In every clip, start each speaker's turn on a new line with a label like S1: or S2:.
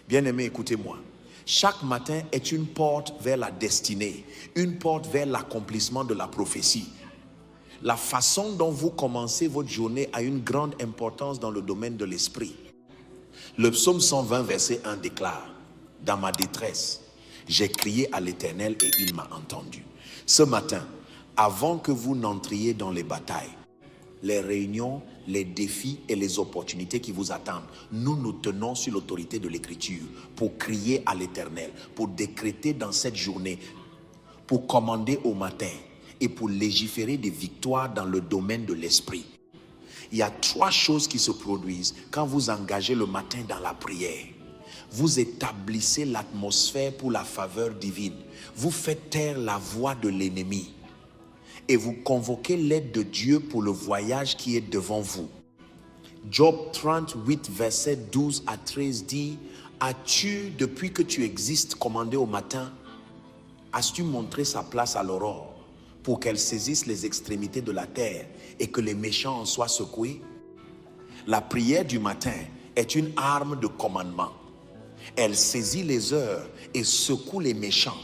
S1: Bien-aimé, écoutez-moi. Chaque matin est une porte vers la destinée, une porte vers l'accomplissement de la prophétie. La façon dont vous commencez votre journée a une grande importance dans le domaine de l'esprit. Le psaume 120 verset 1 déclare: dans ma détresse, j'ai crié à l'Éternel et il m'a entendu. Ce matin, avant que vous n'entriez dans les batailles, les réunions, les défis et les opportunités qui vous attendent, nous nous tenons sur l'autorité de l'Écriture pour crier à l'Éternel, pour décréter dans cette journée, pour commander au matin et pour légiférer des victoires dans le domaine de l'esprit. Il y a 3 choses qui se produisent quand vous engagez le matin dans la prière. Vous établissez l'atmosphère pour la faveur divine. Vous faites taire la voix de l'ennemi. Et vous convoquez l'aide de Dieu pour le voyage qui est devant vous. Job 38, verset 12 à 13 dit: as-tu, depuis que tu existes, commandé au matin? As-tu montré sa place à l'aurore pour qu'elle saisisse les extrémités de la terre et que les méchants en soient secoués? La prière du matin est une arme de commandement. Elle saisit les heures et secoue les méchants.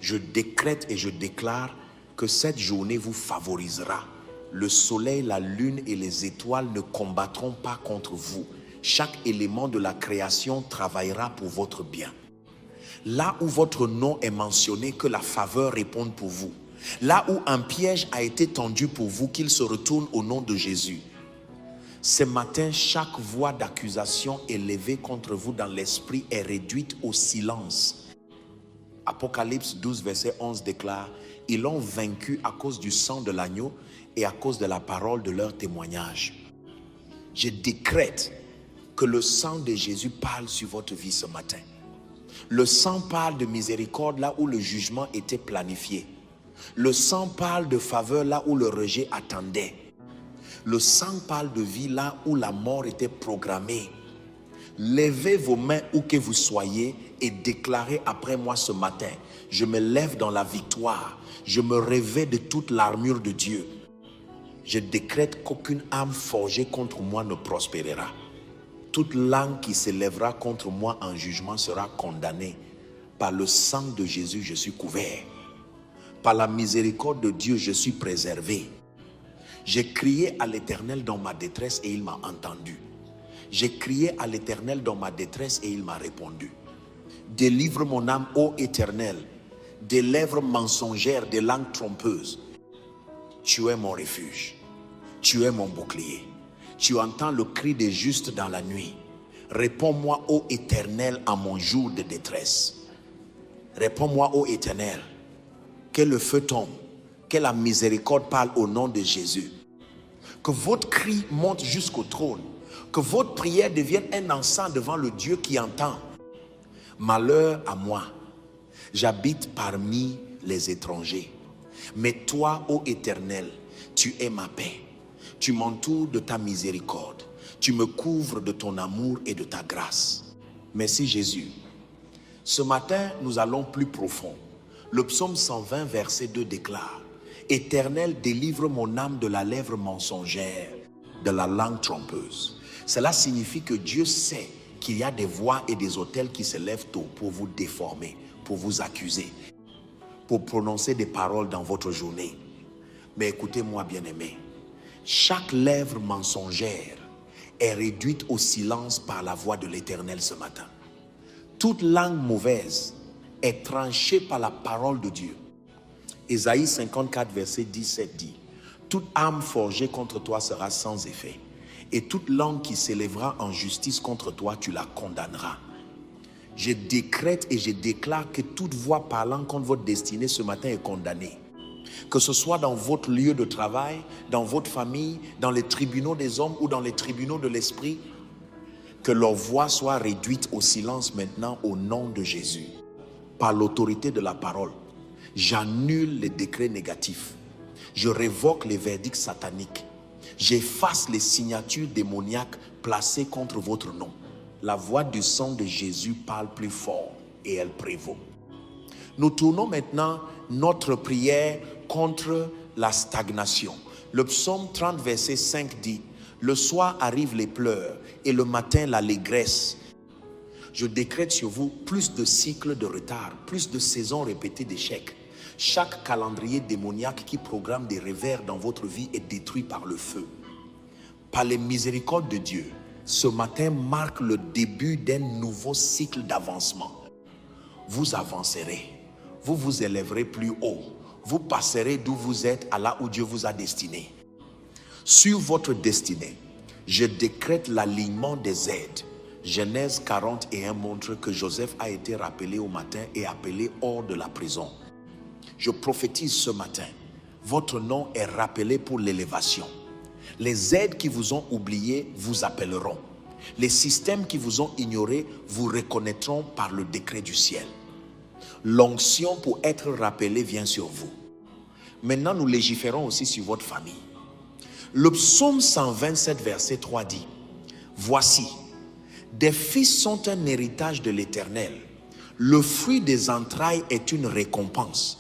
S1: Je décrète et je déclare que cette journée vous favorisera. Le soleil, la lune et les étoiles ne combattront pas contre vous. Chaque élément de la création travaillera pour votre bien. Là où votre nom est mentionné, que la faveur réponde pour vous. Là où un piège a été tendu pour vous, qu'il se retourne au nom de Jésus. Ce matin, chaque voix d'accusation élevée contre vous dans l'esprit est réduite au silence. Apocalypse 12, verset 11 déclare: ils l'ont vaincu à cause du sang de l'agneau et à cause de la parole de leur témoignage. Je décrète que le sang de Jésus parle sur votre vie ce matin. Le sang parle de miséricorde là où le jugement était planifié. Le sang parle de faveur là où le rejet attendait. Le sang parle de vie là où la mort était programmée. Levez vos mains où que vous soyez et déclarez après moi ce matin: je me lève dans la victoire. Je me revêts de toute l'armure de Dieu. Je décrète qu'aucune âme forgée contre moi ne prospérera. Toute langue qui s'élèvera contre moi en jugement sera condamnée. Par le sang de Jésus, je suis couvert. Par la miséricorde de Dieu, je suis préservé. J'ai crié à l'Éternel dans ma détresse et il m'a entendu. J'ai crié à l'Éternel dans ma détresse et il m'a répondu. Délivre mon âme, ô Éternel, des lèvres mensongères, des langues trompeuses. Tu es mon refuge, tu es mon bouclier. Tu entends le cri des justes dans la nuit. Réponds-moi, ô Éternel, en mon jour de détresse. Réponds-moi, ô Éternel, que le feu tombe, que la miséricorde parle au nom de Jésus. Que votre cri monte jusqu'au trône, que votre prière devienne un encens devant le Dieu qui entend. Malheur à moi, j'habite parmi les étrangers. Mais toi, ô Éternel, tu es ma paix. Tu m'entoures de ta miséricorde. Tu me couvres de ton amour et de ta grâce. Merci Jésus. Ce matin, nous allons plus profond. Le psaume 120, verset 2 déclare: Éternel, délivre mon âme de la lèvre mensongère, de la langue trompeuse. Cela signifie que Dieu sait qu'il y a des voix et des autels qui se lèvent tôt pour vous déformer, pour vous accuser, pour prononcer des paroles dans votre journée. Mais écoutez-moi, bien-aimés, chaque lèvre mensongère est réduite au silence par la voix de l'Éternel ce matin. Toute langue mauvaise est tranchée par la parole de Dieu. Ésaïe 54, verset 17 dit: toute âme forgée contre toi sera sans effet, et toute langue qui s'élèvera en justice contre toi, tu la condamneras. Je décrète et je déclare que toute voix parlant contre votre destinée ce matin est condamnée. Que ce soit dans votre lieu de travail, dans votre famille, dans les tribunaux des hommes ou dans les tribunaux de l'esprit, que leur voix soit réduite au silence maintenant au nom de Jésus. Par l'autorité de la parole, j'annule les décrets négatifs. Je révoque les verdicts sataniques. J'efface les signatures démoniaques placées contre votre nom. La voix du sang de Jésus parle plus fort et elle prévaut. Nous tournons maintenant notre prière contre la stagnation. Le psaume 30, verset 5 dit: le soir arrivent les pleurs et le matin l'allégresse. Je décrète sur vous plus de cycles de retard, plus de saisons répétées d'échecs. Chaque calendrier démoniaque qui programme des revers dans votre vie est détruit par le feu. Par les miséricordes de Dieu, ce matin marque le début d'un nouveau cycle d'avancement. Vous avancerez, vous vous élèverez plus haut, vous passerez d'où vous êtes à là où Dieu vous a destiné. Sur votre destinée, je décrète l'alignement des aides. Genèse 41 montre que Joseph a été rappelé au matin et appelé hors de la prison. Je prophétise ce matin, votre nom est rappelé pour l'élévation. Les aides qui vous ont oublié vous appelleront. Les systèmes qui vous ont ignoré vous reconnaîtront par le décret du ciel. L'onction pour être rappelé vient sur vous. Maintenant, nous légiférons aussi sur votre famille. Le psaume 127 verset 3 dit, « Voici, des fils sont un héritage de l'Éternel. Le fruit des entrailles est une récompense. »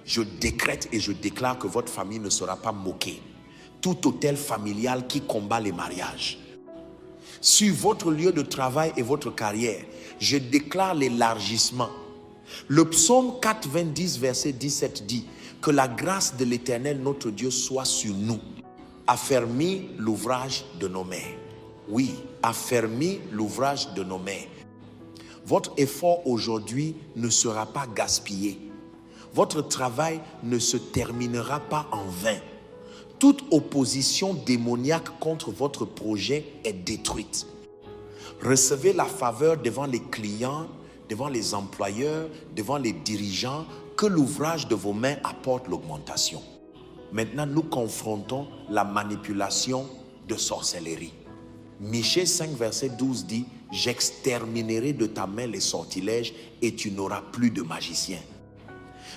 S1: Je décrète et je déclare que votre famille ne sera pas moquée. Tout autel familial qui combat les mariages. Sur votre lieu de travail et votre carrière, je déclare l'élargissement. Le psaume 90 verset 17 dit que la grâce de l'Éternel notre Dieu soit sur nous. Affermis l'ouvrage de nos mains. Oui, affermis l'ouvrage de nos mains. Votre effort aujourd'hui ne sera pas gaspillé. Votre travail ne se terminera pas en vain. Toute opposition démoniaque contre votre projet est détruite. Recevez la faveur devant les clients, devant les employeurs, devant les dirigeants, que l'ouvrage de vos mains apporte l'augmentation. Maintenant, nous confrontons la manipulation de sorcellerie. Michée 5 verset 12 dit, « J'exterminerai de ta main les sortilèges et tu n'auras plus de magiciens. »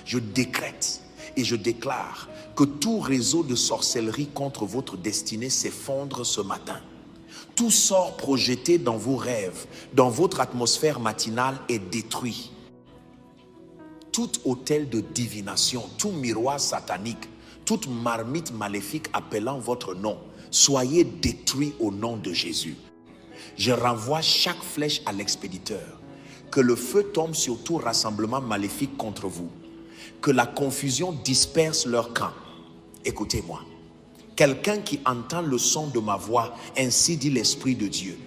S1: Je décrète et je déclare que tout réseau de sorcellerie contre votre destinée s'effondre ce matin. Tout sort projeté dans vos rêves, dans votre atmosphère matinale est détruit. Tout autel de divination, tout miroir satanique, toute marmite maléfique appelant votre nom, soyez détruits au nom de Jésus. Je renvoie chaque flèche à l'expéditeur. Que le feu tombe sur tout rassemblement maléfique contre vous. Que la confusion disperse leur camp. Écoutez-moi. Quelqu'un qui entend le son de ma voix, ainsi dit l'Esprit de Dieu.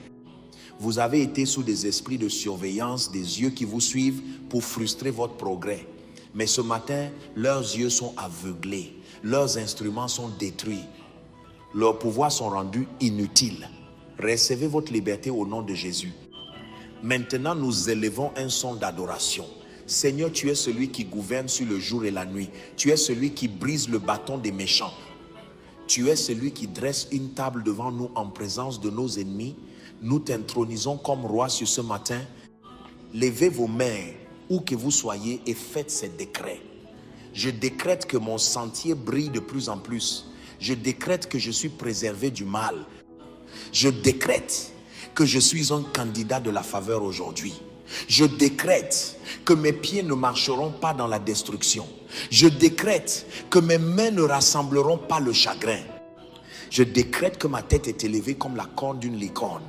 S1: Vous avez été sous des esprits de surveillance, des yeux qui vous suivent pour frustrer votre progrès. Mais ce matin, leurs yeux sont aveuglés. Leurs instruments sont détruits. Leurs pouvoirs sont rendus inutiles. Recevez votre liberté au nom de Jésus. Maintenant, nous élevons un son d'adoration. Seigneur, tu es celui qui gouverne sur le jour et la nuit. Tu es celui qui brise le bâton des méchants. Tu es celui qui dresse une table devant nous en présence de nos ennemis. Nous t'intronisons comme roi sur ce matin. Levez vos mains, où que vous soyez, et faites ces décrets. Je décrète que mon sentier brille de plus en plus. Je décrète que je suis préservé du mal. Je décrète que je suis un candidat de la faveur aujourd'hui. Je décrète que mes pieds ne marcheront pas dans la destruction. Je décrète que mes mains ne rassembleront pas le chagrin. Je décrète que ma tête est élevée comme la corne d'une licorne.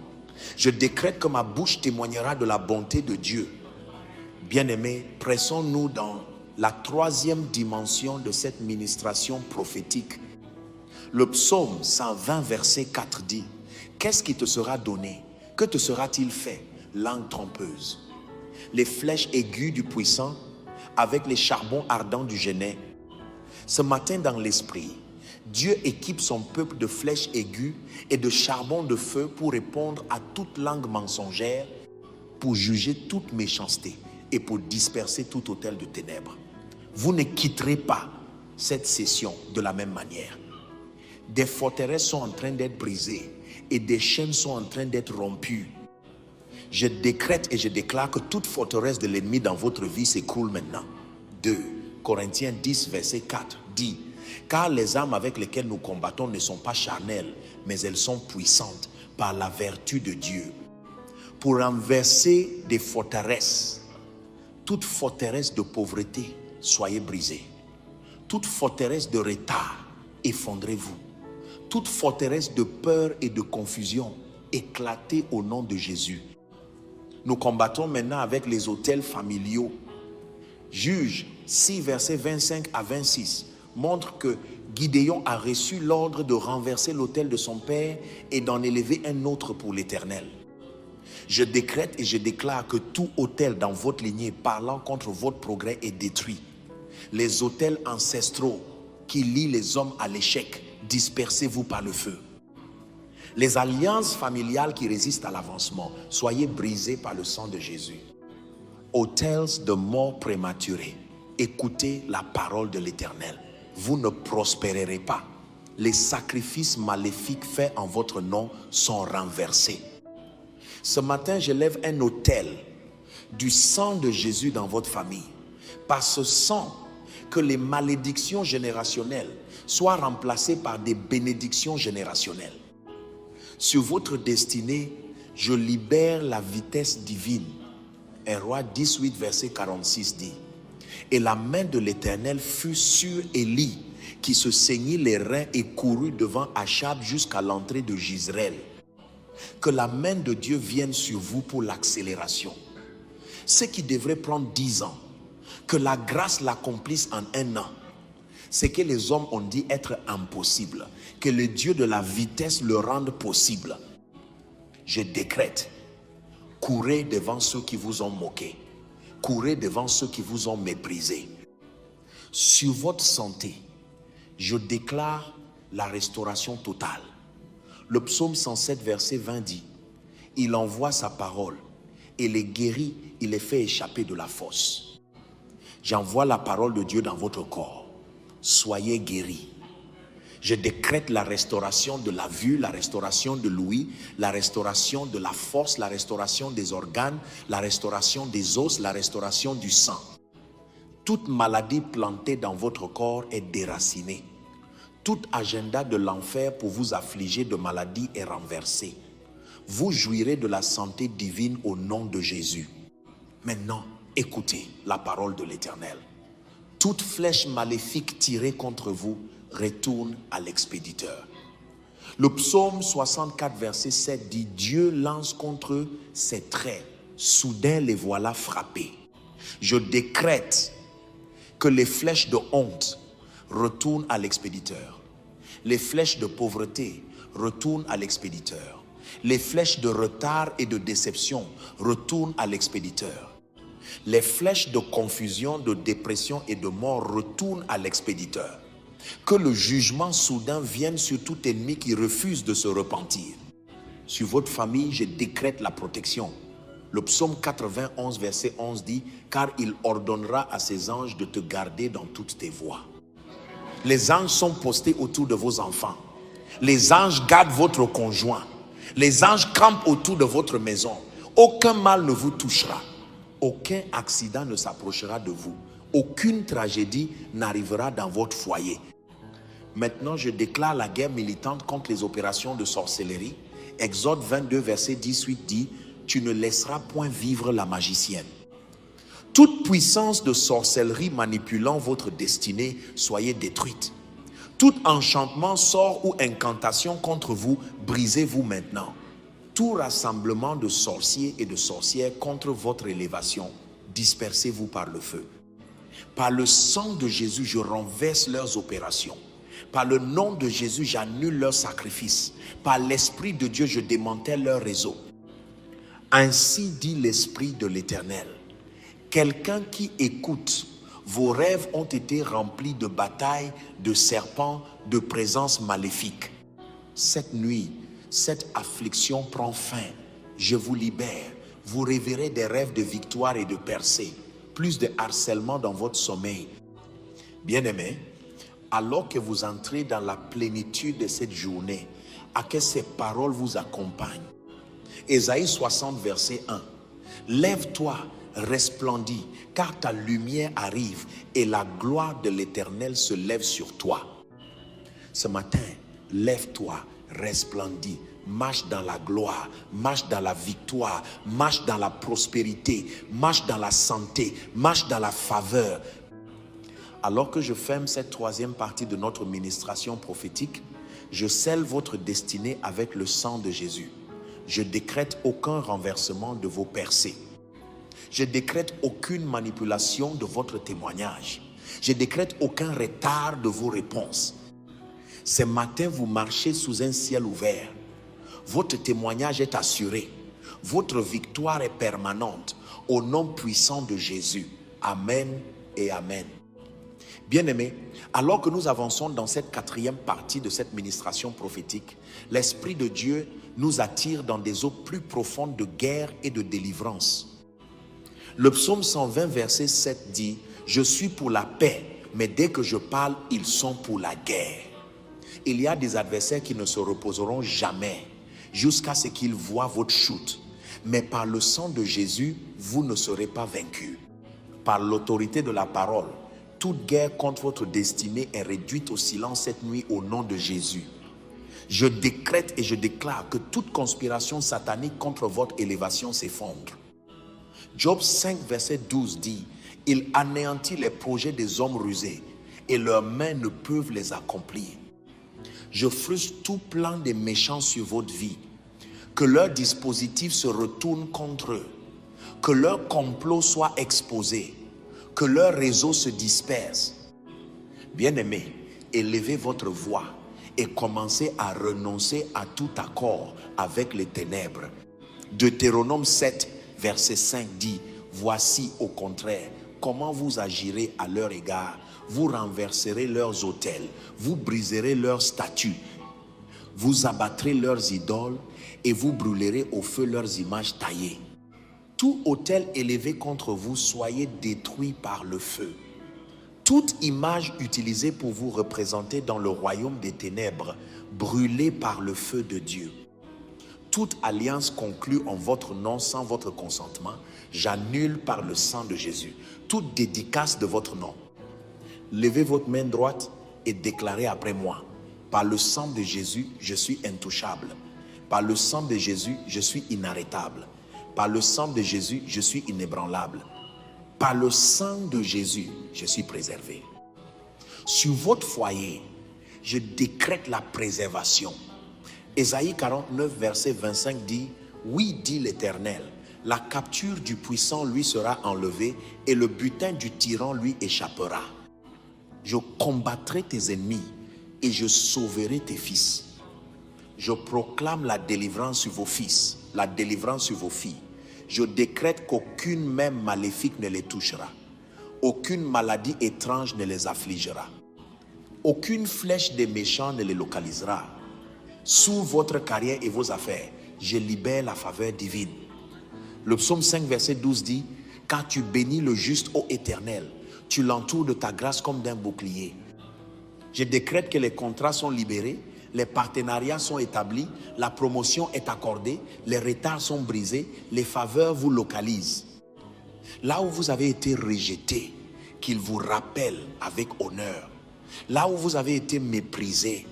S1: Je décrète que ma bouche témoignera de la bonté de Dieu. Bien-aimés, pressons-nous dans la troisième dimension de cette ministration prophétique. Le psaume 120 verset 4 dit, « Qu'est-ce qui te sera donné? Que te sera-t-il fait? Langue trompeuse. Les flèches aiguës du puissant avec les charbons ardents du Génet. » Ce matin dans l'esprit, Dieu équipe son peuple de flèches aiguës et de charbons de feu pour répondre à toute langue mensongère, pour juger toute méchanceté et pour disperser tout autel de ténèbres. Vous ne quitterez pas cette session de la même manière. Des forteresses sont en train d'être brisées et des chaînes sont en train d'être rompues. Je décrète et je déclare que toute forteresse de l'ennemi dans votre vie s'écroule maintenant. 2 Corinthiens 10 verset 4 dit, « Car les armes avec lesquelles nous combattons ne sont pas charnelles, mais elles sont puissantes par la vertu de Dieu. » Pour renverser des forteresses, toute forteresse de pauvreté, soyez brisée. Toute forteresse de retard, effondrez-vous. Toute forteresse de peur et de confusion, éclatez au nom de Jésus. Nous combattons maintenant avec les autels familiaux. Juge 6, versets 25 à 26 montre que Gideon a reçu l'ordre de renverser l'autel de son père et d'en élever un autre pour l'Éternel. Je décrète et je déclare que tout autel dans votre lignée parlant contre votre progrès est détruit. Les autels ancestraux qui lient les hommes à l'échec, dispersez-vous par le feu. Les alliances familiales qui résistent à l'avancement, soyez brisées par le sang de Jésus. Autels de mort prématurée, écoutez la parole de l'Éternel. Vous ne prospérerez pas. Les sacrifices maléfiques faits en votre nom sont renversés. Ce matin, j'élève un autel du sang de Jésus dans votre famille. Par ce sang, que les malédictions générationnelles soient remplacées par des bénédictions générationnelles. Sur votre destinée, je libère la vitesse divine. 1 Roi 18, verset 46 dit: et la main de l'Éternel fut sur Élie, qui se saignit les reins et courut devant Achab jusqu'à l'entrée de Jezreel. Que la main de Dieu vienne sur vous pour l'accélération. Ce qui devrait prendre 10 ans, que la grâce l'accomplisse en 1 an. Ce que les hommes ont dit être impossible, que le Dieu de la vitesse le rende possible. Je décrète: courez devant ceux qui vous ont moqué. Courez devant ceux qui vous ont méprisé. Sur votre santé, je déclare la restauration totale. Le psaume 107, verset 20 dit: il envoie sa parole et les guérit, il les fait échapper de la fosse. J'envoie la parole de Dieu dans votre corps. Soyez guéris. Je décrète la restauration de la vue, la restauration de l'ouïe, la restauration de la force, la restauration des organes, la restauration des os, la restauration du sang. Toute maladie plantée dans votre corps est déracinée. Tout agenda de l'enfer pour vous affliger de maladie est renversé. Vous jouirez de la santé divine au nom de Jésus. Maintenant, écoutez la parole de l'Éternel. Toute flèche maléfique tirée contre vous retourne à l'expéditeur. Le psaume 64 verset 7 dit: Dieu lance contre eux ses traits, soudain les voilà frappés. Je décrète que les flèches de honte retournent à l'expéditeur. Les flèches de pauvreté retournent à l'expéditeur. Les flèches de retard et de déception retournent à l'expéditeur. Les flèches de confusion, de dépression et de mort retournent à l'expéditeur. Que le jugement soudain vienne sur tout ennemi qui refuse de se repentir. Sur votre famille, je décrète la protection. Le psaume 91 verset 11 dit: car il ordonnera à ses anges de te garder dans toutes tes voies. Les anges sont postés autour de vos enfants. Les anges gardent votre conjoint. Les anges campent autour de votre maison. Aucun mal ne vous touchera. Aucun accident ne s'approchera de vous. Aucune tragédie n'arrivera dans votre foyer. Maintenant, je déclare la guerre militante contre les opérations de sorcellerie. Exode 22, verset 18 dit: tu ne laisseras point vivre la magicienne. Toute puissance de sorcellerie manipulant votre destinée, soyez détruite. Tout enchantement, sort ou incantation contre vous, brisez-vous maintenant. Tout rassemblement de sorciers et de sorcières contre votre élévation, dispersez-vous par le feu. Par le sang de Jésus, je renverse leurs opérations. Par le nom de Jésus, j'annule leurs sacrifices. Par l'Esprit de Dieu, je démantèle leur réseau. Ainsi dit l'Esprit de l'Éternel. Quelqu'un qui écoute, vos rêves ont été remplis de batailles, de serpents, de présences maléfiques. Cette nuit, cette affliction prend fin. Je vous libère. Vous rêverez des rêves de victoire et de percée. Plus de harcèlement dans votre sommeil. Bien-aimés, alors que vous entrez dans la plénitude de cette journée, à que ces paroles vous accompagnent. Ésaïe 60 verset 1. Lève-toi, resplendis, car ta lumière arrive et la gloire de l'Éternel se lève sur toi. Ce matin, lève-toi, resplendis, marche dans la gloire, marche dans la victoire, marche dans la prospérité, marche dans la santé, marche dans la faveur. Alors que je ferme cette troisième partie de notre ministration prophétique, je scelle votre destinée avec le sang de Jésus. Je décrète aucun renversement de vos percées. Je décrète aucune manipulation de votre témoignage. Je décrète aucun retard de vos réponses. Ce matin, vous marchez sous un ciel ouvert. Votre témoignage est assuré. Votre victoire est permanente. Au nom puissant de Jésus. Amen et amen. Bien-aimés, alors que nous avançons dans cette quatrième partie de cette ministration prophétique, l'Esprit de Dieu nous attire dans des eaux plus profondes de guerre et de délivrance. Le psaume 120 verset 7 dit « Je suis pour la paix, mais dès que je parle, ils sont pour la guerre. » Il y a des adversaires qui ne se reposeront jamais jusqu'à ce qu'ils voient votre chute. Mais par le sang de Jésus, vous ne serez pas vaincus. Par l'autorité de la parole, toute guerre contre votre destinée est réduite au silence cette nuit au nom de Jésus. Je décrète et je déclare que toute conspiration satanique contre votre élévation s'effondre. Job 5 verset 12 dit « Il anéantit les projets des hommes rusés et leurs mains ne peuvent les accomplir. » Je frustre tout plan des méchants sur votre vie. Que leur dispositif se retourne contre eux. Que leur complot soit exposé. Que leur réseau se disperse. Bien-aimés, élevez votre voix et commencez à renoncer à tout accord avec les ténèbres. Deutéronome 7, verset 5 dit « Voici au contraire comment vous agirez à leur égard. Vous renverserez leurs autels, vous briserez leurs statues, vous abattrez leurs idoles et vous brûlerez au feu leurs images taillées. Tout autel élevé contre vous, soyez détruit par le feu. Toute image utilisée pour vous représenter dans le royaume des ténèbres, brûlée par le feu de Dieu. Toute alliance conclue en votre nom sans votre consentement, j'annule par le sang de Jésus. Toute dédicace de votre nom. Levez votre main droite et déclarez après moi. Par le sang de Jésus, je suis intouchable. Par le sang de Jésus, je suis inarrêtable. Par le sang de Jésus, je suis inébranlable. Par le sang de Jésus, je suis préservé. Sur votre foyer, je décrète la préservation. Ésaïe 49, verset 25 dit « Oui, dit l'Éternel, la capture du puissant lui sera enlevée et le butin du tyran lui échappera. Je combattrai tes ennemis et je sauverai tes fils. Je proclame la délivrance sur vos fils, la délivrance sur vos filles. Je décrète qu'aucune main maléfique ne les touchera. Aucune maladie étrange ne les affligera. Aucune flèche des méchants ne les localisera. Sous votre carrière et vos affaires, je libère la faveur divine. Le psaume 5 verset 12 dit « Quand tu bénis le juste, ô Éternel, tu l'entoures de ta grâce comme d'un bouclier. » Je décrète que les contrats sont libérés, les partenariats sont établis, la promotion est accordée, les retards sont brisés, les faveurs vous localisent. Là où vous avez été rejeté, qu'il vous rappelle avec honneur. Là où vous avez été méprisé,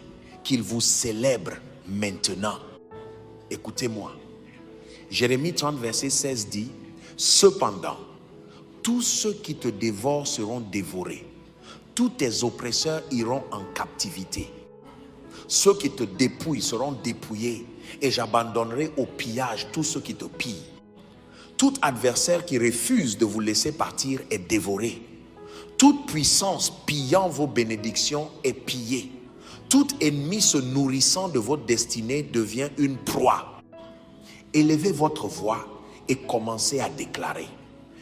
S1: qu'il vous célèbre maintenant. Écoutez-moi. Jérémie 30 verset 16 dit « Cependant, tous ceux qui te dévorent seront dévorés. Tous tes oppresseurs iront en captivité. Ceux qui te dépouillent seront dépouillés et j'abandonnerai au pillage tous ceux qui te pillent. Tout adversaire qui refuse de vous laisser partir est dévoré. Toute puissance pillant vos bénédictions est pillée. Tout ennemi se nourrissant de votre destinée devient une proie. Élevez votre voix et commencez à déclarer.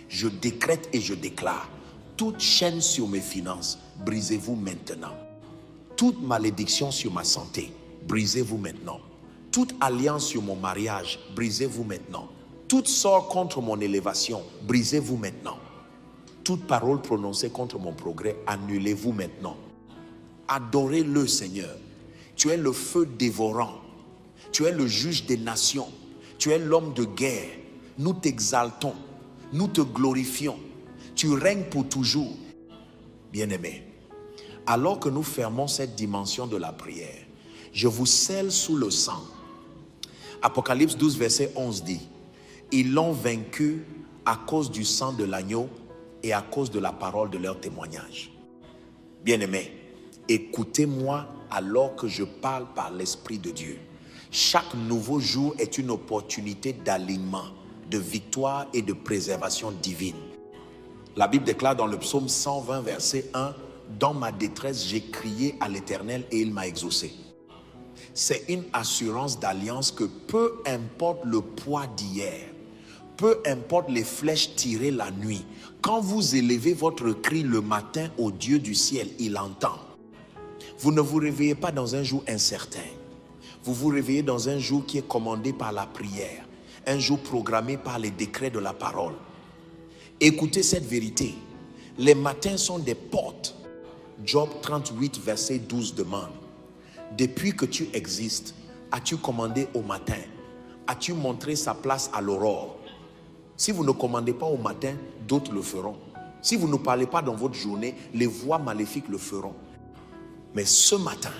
S1: Je décrète et je déclare. Toute chaîne sur mes finances, brisez-vous maintenant. Toute malédiction sur ma santé, brisez-vous maintenant. Toute alliance sur mon mariage, brisez-vous maintenant. Toute sort contre mon élévation, brisez-vous maintenant. Toute parole prononcée contre mon progrès, annulez-vous maintenant. Adorez le Seigneur. Tu es le feu dévorant. Tu es le juge des nations. Tu es l'homme de guerre. Nous t'exaltons. Nous te glorifions. Tu règnes pour toujours. Bien-aimés, alors que nous fermons cette dimension de la prière, je vous scelle sous le sang. Apocalypse 12, verset 11 dit, ils l'ont vaincu à cause du sang de l'agneau et à cause de la parole de leur témoignage. Bien-aimés, écoutez-moi alors que je parle par l'Esprit de Dieu. Chaque nouveau jour est une opportunité d'alignement, de victoire et de préservation divine. La Bible déclare dans le psaume 120, verset 1, « Dans ma détresse, j'ai crié à l'Éternel et il m'a exaucé. » C'est une assurance d'alliance que peu importe le poids d'hier, peu importe les flèches tirées la nuit, quand vous élevez votre cri le matin au Dieu du ciel, il entend. Vous ne vous réveillez pas dans un jour incertain. Vous vous réveillez dans un jour qui est commandé par la prière, un jour programmé par les décrets de la parole. Écoutez cette vérité. Les matins sont des portes. Job 38, verset 12 demande, « Depuis que tu existes, as-tu commandé au matin? As-tu montré sa place à l'aurore? » Si vous ne commandez pas au matin, d'autres le feront. Si vous ne parlez pas dans votre journée, les voix maléfiques le feront. Mais ce matin,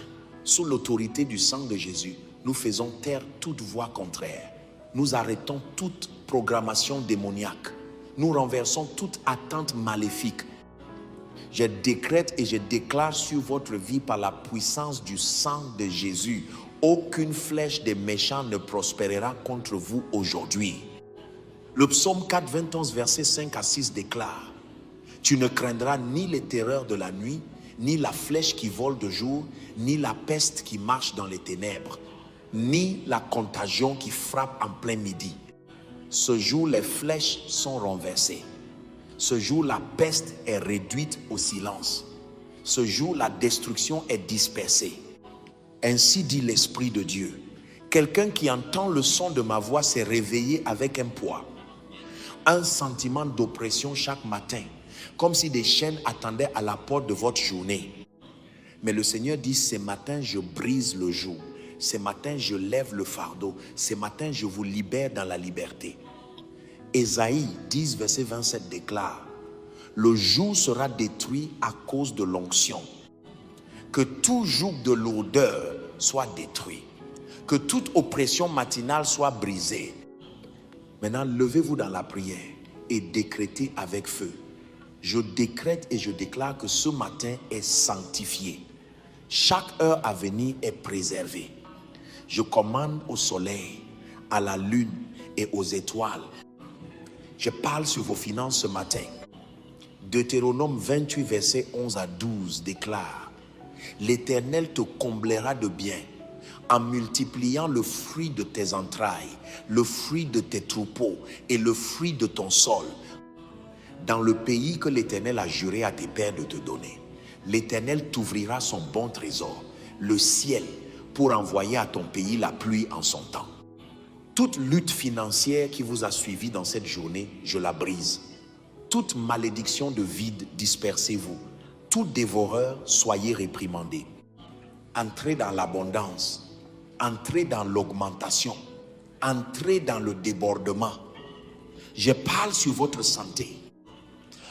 S1: sous l'autorité du sang de Jésus, nous faisons taire toute voix contraire. Nous arrêtons toute programmation démoniaque. Nous renversons toute attente maléfique. Je décrète et je déclare sur votre vie par la puissance du sang de Jésus, aucune flèche des méchants ne prospérera contre vous aujourd'hui. Le psaume 4, 21, verset 5 à 6 déclare, « Tu ne craindras ni les terreurs de la nuit, ni la flèche qui vole de jour, ni la peste qui marche dans les ténèbres, ni la contagion qui frappe en plein midi. Ce jour, les flèches sont renversées. Ce jour, la peste est réduite au silence. Ce jour, la destruction est dispersée. Ainsi dit l'Esprit de Dieu. Quelqu'un qui entend le son de ma voix s'est réveillé avec un poids, un sentiment d'oppression chaque matin, comme si des chaînes attendaient à la porte de votre journée. Mais le Seigneur dit, ce matin, je brise le joug. Ce matin, je lève le fardeau. Ce matin, je vous libère dans la liberté. Ésaïe 10, verset 27 déclare, « Le joug sera détruit à cause de l'onction. Que tout joug de lourdeur soit détruit. Que toute oppression matinale soit brisée. » Maintenant, levez-vous dans la prière et décrétez avec feu. Je décrète et je déclare que ce matin est sanctifié. Chaque heure à venir est préservée. Je commande au soleil, à la lune et aux étoiles. Je parle sur vos finances ce matin. Deutéronome 28, verset 11 à 12 déclare, « L'Éternel te comblera de bien en multipliant le fruit de tes entrailles, le fruit de tes troupeaux et le fruit de ton sol, dans le pays que l'Éternel a juré à tes pères de te donner. L'Éternel t'ouvrira son bon trésor, le ciel, pour envoyer à ton pays la pluie en son temps. » Toute lutte financière qui vous a suivi dans cette journée, je la brise. Toute malédiction de vide, dispersez-vous. Tout dévoreur, soyez réprimandé. Entrez dans l'abondance, entrez dans l'augmentation, entrez dans le débordement. Je parle sur votre santé.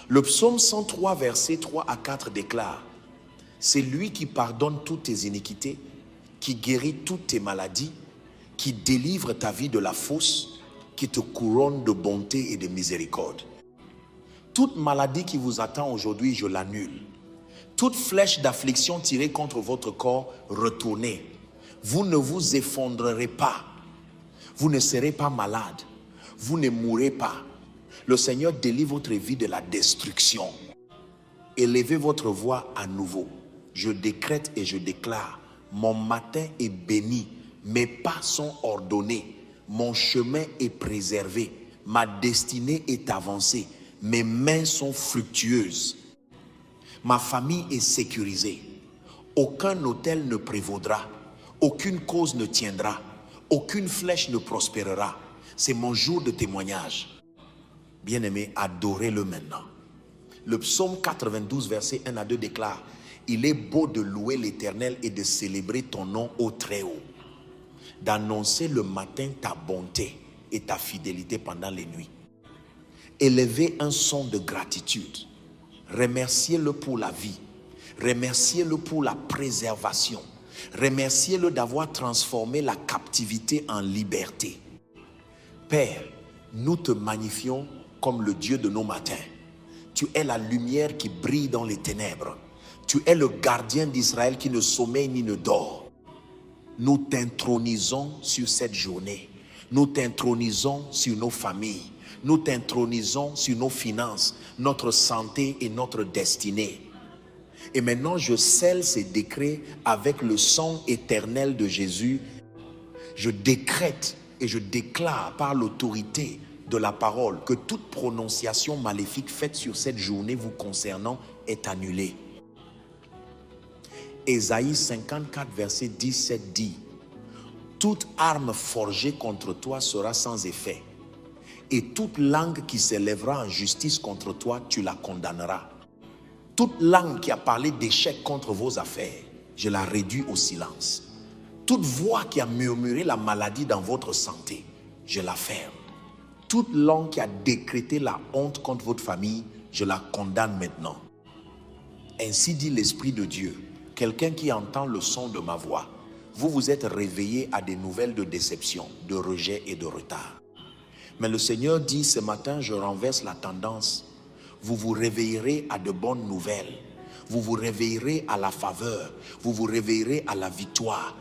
S1: Le psaume 103, verset 3 à 4 déclare, « C'est lui qui pardonne toutes tes iniquités, qui guérit toutes tes maladies, qui délivre ta vie de la fosse, qui te couronne de bonté et de miséricorde. » Toute maladie qui vous attend aujourd'hui, je l'annule. Toute flèche d'affliction tirée contre votre corps, retournez. Vous ne vous effondrerez pas. Vous ne serez pas malade. Vous ne mourrez pas. Le Seigneur délivre votre vie de la destruction. Élevez votre voix à nouveau. Je décrète et je déclare, mon matin est béni. Mes pas sont ordonnés, mon chemin est préservé, ma destinée est avancée, mes mains sont fructueuses, ma famille est sécurisée, aucun autel ne prévaudra, aucune cause ne tiendra, aucune flèche ne prospérera. C'est mon jour de témoignage. Bien-aimé, adorez-le maintenant. Le psaume 92, verset 1 à 2 déclare, « Il est beau de louer l'Éternel et de célébrer ton nom au Très-Haut, d'annoncer le matin ta bonté et ta fidélité pendant les nuits. Élevez un son de gratitude. Remerciez-le pour la vie. Remerciez-le pour la préservation. Remerciez-le d'avoir transformé la captivité en liberté. Père, nous te magnifions comme le Dieu de nos matins. Tu es la lumière qui brille dans les ténèbres. Tu es le gardien d'Israël qui ne sommeille ni ne dort. nous t'intronisons sur cette journée. Nous t'intronisons sur nos familles. Nous t'intronisons sur nos finances, notre santé et notre destinée. Et maintenant, je scelle ces décrets avec le sang éternel de Jésus. Je décrète et je déclare par l'autorité de la parole que toute prononciation maléfique faite sur cette journée vous concernant est annulée. Ésaïe 54, verset 17 dit: toute arme forgée contre toi sera sans effet, et toute langue qui s'élèvera en justice contre toi, tu la condamneras. Toute langue qui a parlé d'échec contre vos affaires, je la réduis au silence. Toute voix qui a murmuré la maladie dans votre santé, je la ferme. Toute langue qui a décrété la honte contre votre famille, je la condamne maintenant. Ainsi dit l'Esprit de Dieu. Quelqu'un qui entend le son de ma voix, vous vous êtes réveillé à des nouvelles de déception, de rejet et de retard. Mais le Seigneur dit: ce matin, je renverse la tendance. Vous vous réveillerez à de bonnes nouvelles. Vous vous réveillerez à la faveur. Vous vous réveillerez à la victoire.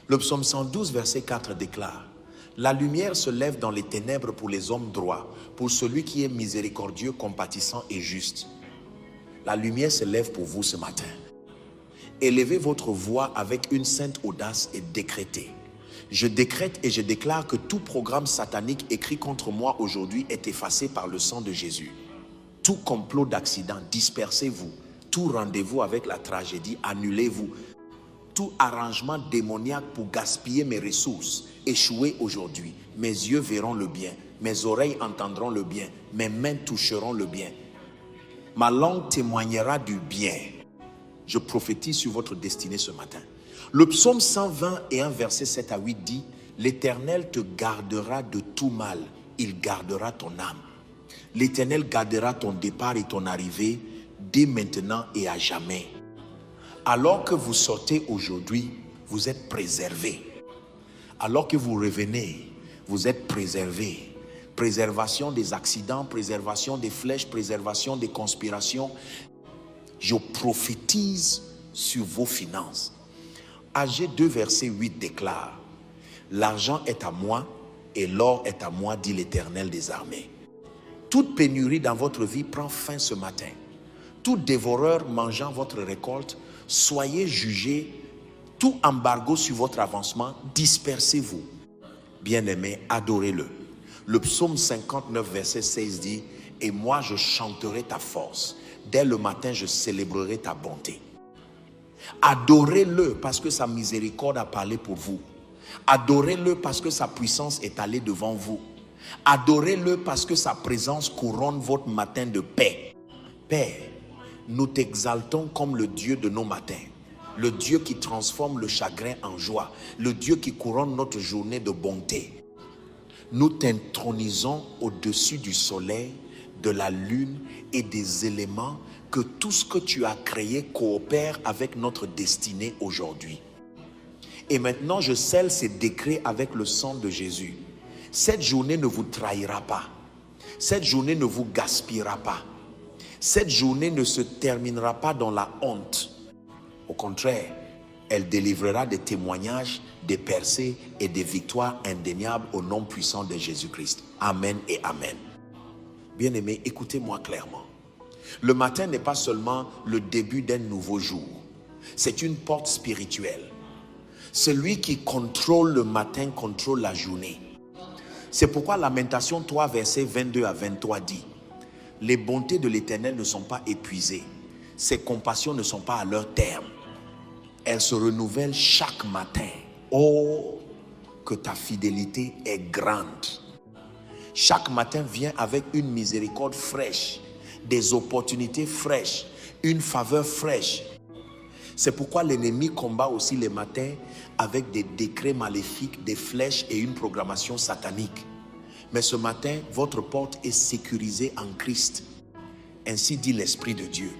S1: Le psaume 112, verset 4 déclare: la lumière se lève dans les ténèbres pour les hommes droits, pour celui qui est miséricordieux, compatissant et juste. La lumière se lève pour vous ce matin. Élevez votre voix avec une sainte audace et décrétez. Je décrète et je déclare que tout programme satanique écrit contre moi aujourd'hui est effacé par le sang de Jésus. Tout complot d'accident, dispersez-vous. Tout rendez-vous avec la tragédie, annulez-vous. Tout arrangement démoniaque pour gaspiller mes ressources, échouez aujourd'hui. Mes yeux verront le bien, mes oreilles entendront le bien, mes mains toucheront le bien. Ma langue témoignera du bien. Je prophétise sur votre destinée ce matin. Le psaume 121, verset 7 à 8 dit: l'Éternel te gardera de tout mal, il gardera ton âme. L'Éternel gardera ton départ et ton arrivée dès maintenant et à jamais. Alors que vous sortez aujourd'hui, vous êtes préservés. Alors que vous revenez, vous êtes préservés. Préservation des accidents, préservation des flèches, préservation des conspirations. Je prophétise sur vos finances. Agé 2, verset 8 déclare: l'argent est à moi et l'or est à moi, dit l'Éternel des armées. Toute pénurie dans votre vie prend fin ce matin. Tout dévoreur mangeant votre récolte, soyez jugés. Tout embargo sur votre avancement, dispersez-vous. Bien-aimés, adorez-le. Le psaume 59, verset 16 dit: et moi je chanterai ta force. Dès le matin, je célébrerai ta bonté. Adorez-le parce que sa miséricorde a parlé pour vous. Adorez-le parce que sa puissance est allée devant vous. Adorez-le parce que sa présence couronne votre matin de paix. Père, nous t'exaltons comme le Dieu de nos matins. Le Dieu qui transforme le chagrin en joie. Le Dieu qui couronne notre journée de bonté. Nous t'intronisons au-dessus du soleil, de la lune et des éléments, que tout ce que tu as créé coopère avec notre destinée aujourd'hui. Et maintenant, je scelle ces décrets avec le sang de Jésus. Cette journée ne vous trahira pas. Cette journée ne vous gaspillera pas. Cette journée ne se terminera pas dans la honte. Au contraire, elle délivrera des témoignages, des percées et des victoires indéniables au nom puissant de Jésus-Christ. Amen et amen. Bien-aimés, écoutez-moi clairement. Le matin n'est pas seulement le début d'un nouveau jour. C'est une porte spirituelle. Celui qui contrôle le matin contrôle la journée. C'est pourquoi Lamentation 3, versets 22 à 23 dit: les bontés de l'Éternel ne sont pas épuisées. Ses compassions ne sont pas à leur terme. Elles se renouvellent chaque matin. Oh, que ta fidélité est grande. Chaque matin vient avec une miséricorde fraîche, des opportunités fraîches, une faveur fraîche. C'est pourquoi l'ennemi combat aussi les matins avec des décrets maléfiques, des flèches et une programmation satanique. Mais ce matin, votre porte est sécurisée en Christ. Ainsi dit l'Esprit de Dieu.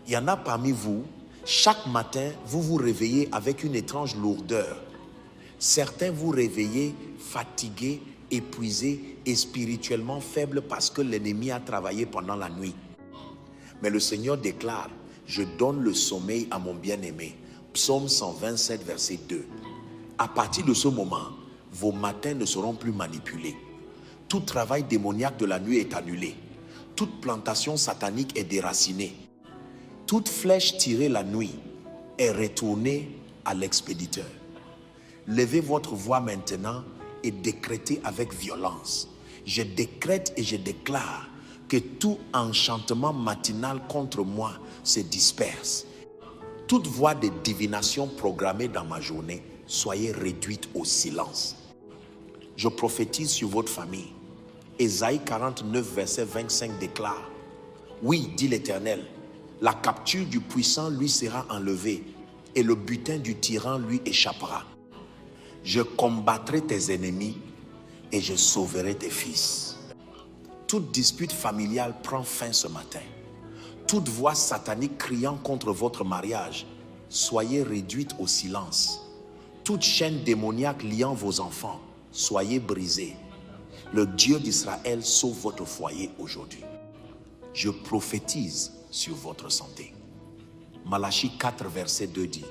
S1: Il y en a parmi vous, chaque matin, vous vous réveillez avec une étrange lourdeur. Certains vous réveillez fatigués, épuisés et spirituellement faibles parce que l'ennemi a travaillé pendant la nuit. Mais le Seigneur déclare: je donne le sommeil à mon bien-aimé. Psaume 127, verset 2. À partir de ce moment, vos matins ne seront plus manipulés. Tout travail démoniaque de la nuit est annulé. Toute plantation satanique est déracinée. Toute flèche tirée la nuit est retournée à l'expéditeur. Levez votre voix maintenant et décrétez avec violence. Je décrète et je déclare que tout enchantement matinal contre moi se disperse. Toute voix de divination programmée dans ma journée, soyez réduite au silence. Je prophétise sur votre famille. Ésaïe 49, verset 25 déclare: oui, dit l'Éternel, la capture du puissant lui sera enlevée et le butin du tyran lui échappera. Je combattrai tes ennemis et je sauverai tes fils. Toute dispute familiale prend fin ce matin. Toute voix satanique criant contre votre mariage, soyez réduite au silence. Toute chaîne démoniaque liant vos enfants, soyez brisés. Le Dieu d'Israël sauve votre foyer aujourd'hui. Je prophétise sur votre santé. Malachie 4, verset 2 dit: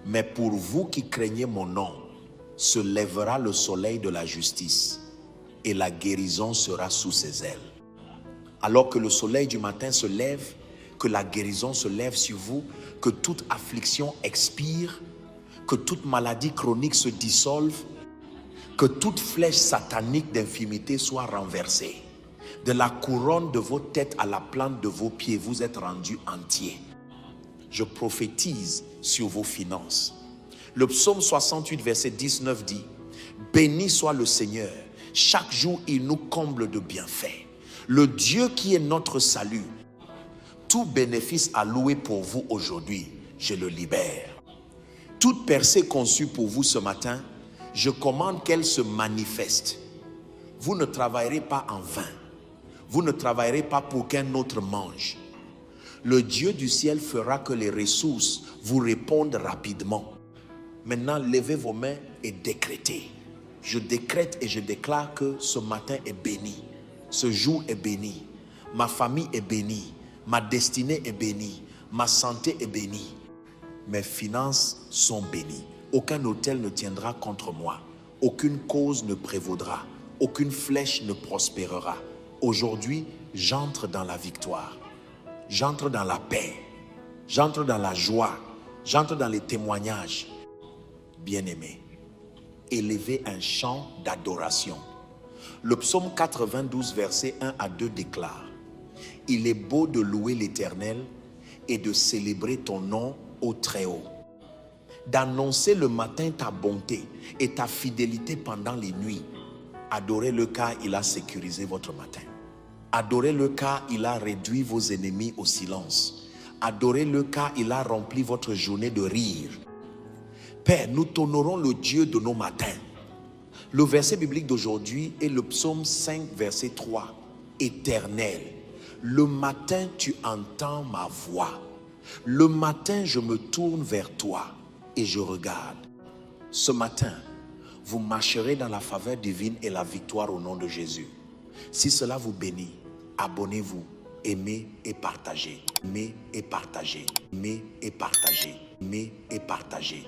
S1: mais pour vous qui craignez mon nom, se lèvera le soleil de la justice et la guérison sera sous ses ailes. Alors que le soleil du matin se lève, que la guérison se lève sur vous, que toute affliction expire, que toute maladie chronique se dissolve, que toute flèche satanique d'infimité soit renversée. De la couronne de vos têtes à la plante de vos pieds, vous êtes rendus entiers. Je prophétise sur vos finances. Le psaume 68, verset 19 dit: béni soit le Seigneur, chaque jour il nous comble de bienfaits. Le Dieu qui est notre salut, tout bénéfice alloué pour vous aujourd'hui, je le libère. Toute percée conçue pour vous ce matin, je commande qu'elle se manifeste. Vous ne travaillerez pas en vain. Vous ne travaillerez pas pour qu'un autre mange. Le Dieu du ciel fera que les ressources vous répondent rapidement. Maintenant, levez vos mains et décrétez. Je décrète et je déclare que ce matin est béni. Ce jour est béni. Ma famille est bénie. Ma destinée est bénie. Ma santé est bénie. Mes finances sont bénies. Aucun autel ne tiendra contre moi. Aucune cause ne prévaudra. Aucune flèche ne prospérera. Aujourd'hui, j'entre dans la victoire. J'entre dans la paix. J'entre dans la joie. J'entre dans les témoignages. Bien-aimés, élevez un chant d'adoration. Le psaume 92, verset 1 à 2 déclare: il est beau de louer l'Éternel et de célébrer ton nom au Très-Haut, d'annoncer le matin ta bonté et ta fidélité pendant les nuits. Adorez-le car il a sécurisé votre matin. Adorez-le car il a réduit vos ennemis au silence. Adorez-le car il a rempli votre journée de rire. Père, nous t'honorons le Dieu de nos matins. Le verset biblique d'aujourd'hui est le psaume 5, verset 3. Éternel, le matin tu entends ma voix. Le matin je me tourne vers toi et je regarde. Ce matin, vous marcherez dans la faveur divine et la victoire au nom de Jésus. Si cela vous bénit, abonnez-vous, aimez et partagez. Aimez et partagez. Aimez et partagez. Aimez et partagez.